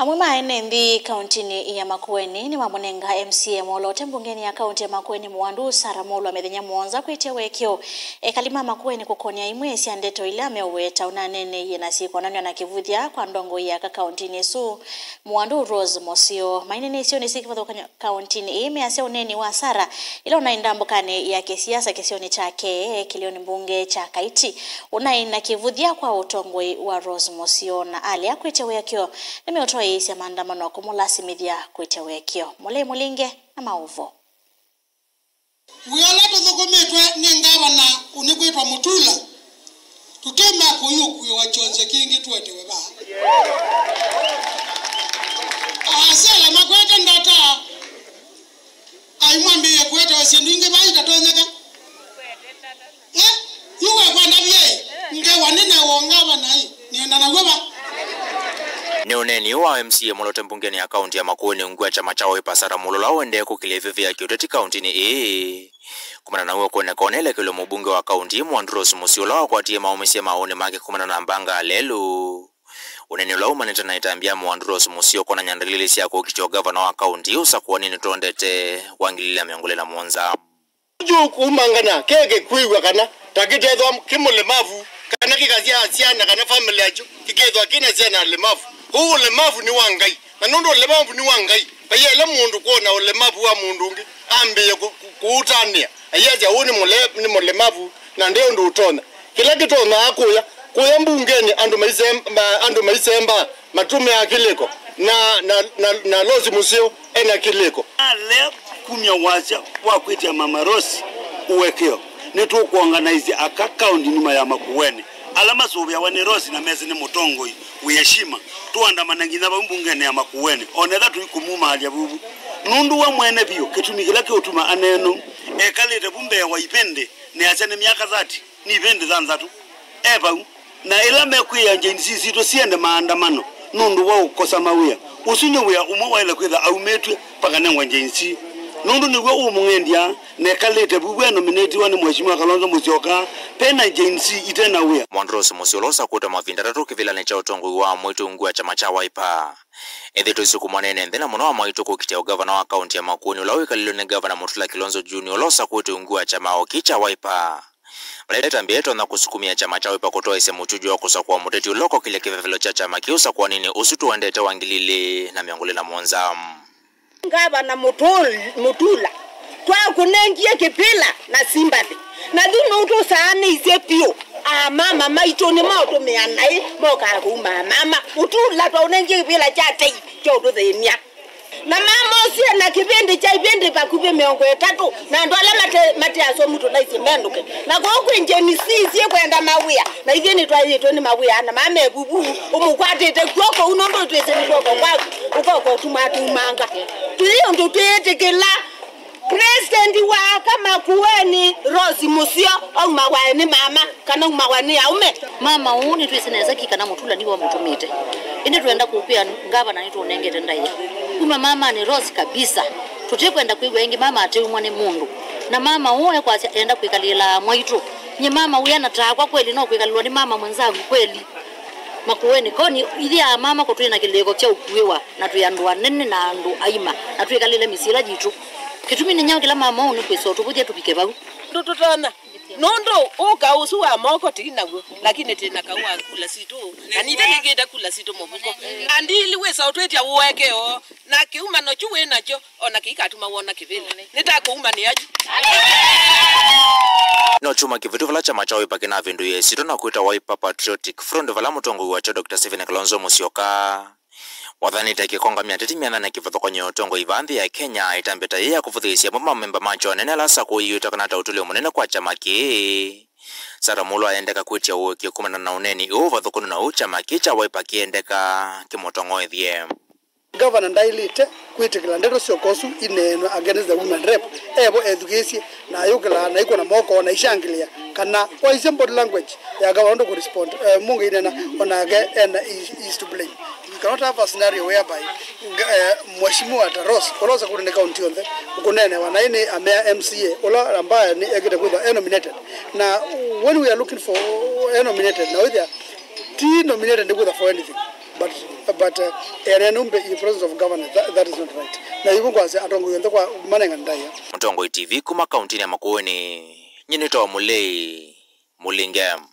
Amwe maene ndi kauntini ya Makueni ni mamunenga MCA molote mbungeni ya kaunti ya Makueni Mwandu Saramolo amethenya muonza kwitia wekyo kalima Makueni kukonia imwe cia ndeto ile ameweta unanene yena sikonanyo na kivuthia kwa ndongo ya kauntini su Mwandu Rose Mosio mainene sio ni sikivatho kauntini ime ase uneni wa Sara ila unaenda mbukane ya kisiasa kisioni chake kilioni mbunge cha Kaiti unaina kivuthia kwa utongwe wa Rose Mosio na ali ya kwitia wekyo nimeotoa isi maandamano kumulasimithia kwitia wekyo mule mulinge na mauvo wala tuthukumitwe ni ngavana unikwitwa Mutula tutema kuyuku wa chonse kingi twetewe ba asala makwete ndata aimwambie kwete wasinduinge baita tonyeka yuwe kwanda bye ngewa nene wongava nai nienda na goba ni uneni wa MCA molote mbungeni ya kaunti ya Makueni ngwa chama cha Wiper Saramolo laende kukilevevya kioteti kauntini kumana na huo kone konele kilo mbunge wa kaunti Mwandu Rose Mosio lao kwa tie maumisi ya maoni make kumana na mbanga lelu uneni lau manita na itambia Mwandu Rose Mosio kona nyandalili siya kukicho gavana wa kaunti usakuwa nini tuondete wangilila miongole mwonza juku umangana kege kuiwa kana takitethwa kimulemavu kana kikazia asiana kana family yacho kikethwa kina siana lemavu huu lemavu ni wangai na nondo lemavu ni wangai bayele mundu kuona ulemavu wa mundu ngi ambiye kuutania ayaje huu ni mulemavu na ndio ndo utona kila kitu na akuya kuya mbungeni andu maisemba matume akiliko na Rose Mosio ena kiliko leo kumya wacha wa kwitia mama Rose uwekeo ni tu kuorganize aka kaunti nima ya Makueni alama sobya wani Rose na mezi ni mutongo uyeshima tuandamana ngina mbungeni ya Makueni onetha tuikumuma alia bubu nundu wa mwene bio kitumikila kiotuma aneno ekalete bumbe wa ipende ne achane miaka 30 ni ipende zanzatu eba na ila mekwiya njenisi sito siende maandamano nundu wa ukosa mawia usinyo wea umwe waile kwitha aumetwe paka nengwa njenisi nundu niwe umungendia nekalete bubwe nominate wani mheshimiwa Kalonzo Musyoka pena jensi itena wea Mwandu Rose Mosio losa kuta mavinda tatu kivila necha utongo wa mwitu ngua chama cha Wiper edheto siku mwanene ndena mwana wa mwitu kukitia ugavana wa kaunti ya Makueni ulawika lilo ne gavana Mutula Kilonzo Junior losa kuta ngua chama okicha Wiper waleta mbieto na kusukumia chama cha Wiper kutoa ise muchujo wa kusakuwa muteti uloko kile kivevelo cha chama kiusa kwa nini usutu wandete wangilili na miongole na mwonza Gavana Mutula twa kunengie kipila na sympathy na dino uto saani isepio mama maito ni mauto meanai moka kuma mama Mutula twa unengie kipila cha tei chodo themia na mama osia na kipindi cha ipindi pakube miongo 3 na ndo ala mate aso muto na isimenduke na kwa kwenjeni sisi kwenda mawia na itheni twa yito ni mawia na mama ebubu umukwatete kwoko unondo twese ni kwoko kwako ukoko tumatumanga tuliyo ndo twetekela president wa kama Makueni Rose Mosio au mawani mama kana mawani aume mama uni twiseneza kikana Mutula niwa mutumite indi tuenda kupia ngavana nitu unengete ndaiya kuma mama ni Rose kabisa tutikwenda kuigwa ingi mama ateumwa ni mundu na mama uwe kwa enda kuikalila mwitu nye mama uya natakwa kweli no kuikalilwa ni mama mwenzangu kweli Makueni koni ili ya mama kutwina kilego cha ukuiwa na tuyandua nene na andu aima na tuikalile misila jitu kitumi ni nyao kila mama uni kweso tupuje tupike bagu tutona nondo ukausu wa moko tina go lakini tena kawa kula sito anita ngeda kula sito mobuko andili wesa otwetia uwekeo na kiuma no chuwe nacho ona kikatuma wona kivile nitakuuma ni aje no chuma kivitu vala chama cha Wiper kina vindu yesito na kuita Wiper Patriotic Front vala mutongo wa Dr. Stephen Kalonzo Musyoka wadhani takikonga miateti na kivatho kwenye utongo ivandhi ya Kenya itambeta yeye kufudhisia mama memba macho nene lasa kuiyuta kana tautulio munene kwa chama ki Saramolo aendeka kwitia uwekio kumana na uneni uvathukunu na uchama kicha Wiper kiendeka kimotongo ithie Governor ndailite kwitikila ndeto siokosu ineno against the women rep ebo education na yukila na iko na moko na ishangilia kana kwa simple language ya governor to respond mungu inena onage and is to blame. We cannot have a scenario whereby mheshimiwa Rose kolosa kule county on the ukunene wanaini amea MCA ola ambaye ni egete kwa nominated na when we are looking for nominated now they are nominated for anything but area numbe in process of governance that is not right na hivyo kwa sasa atongo yende kwa manenga ndaya Mtongoi TV kuma kaunti ya Makueni nyini to Mulei Mulingam.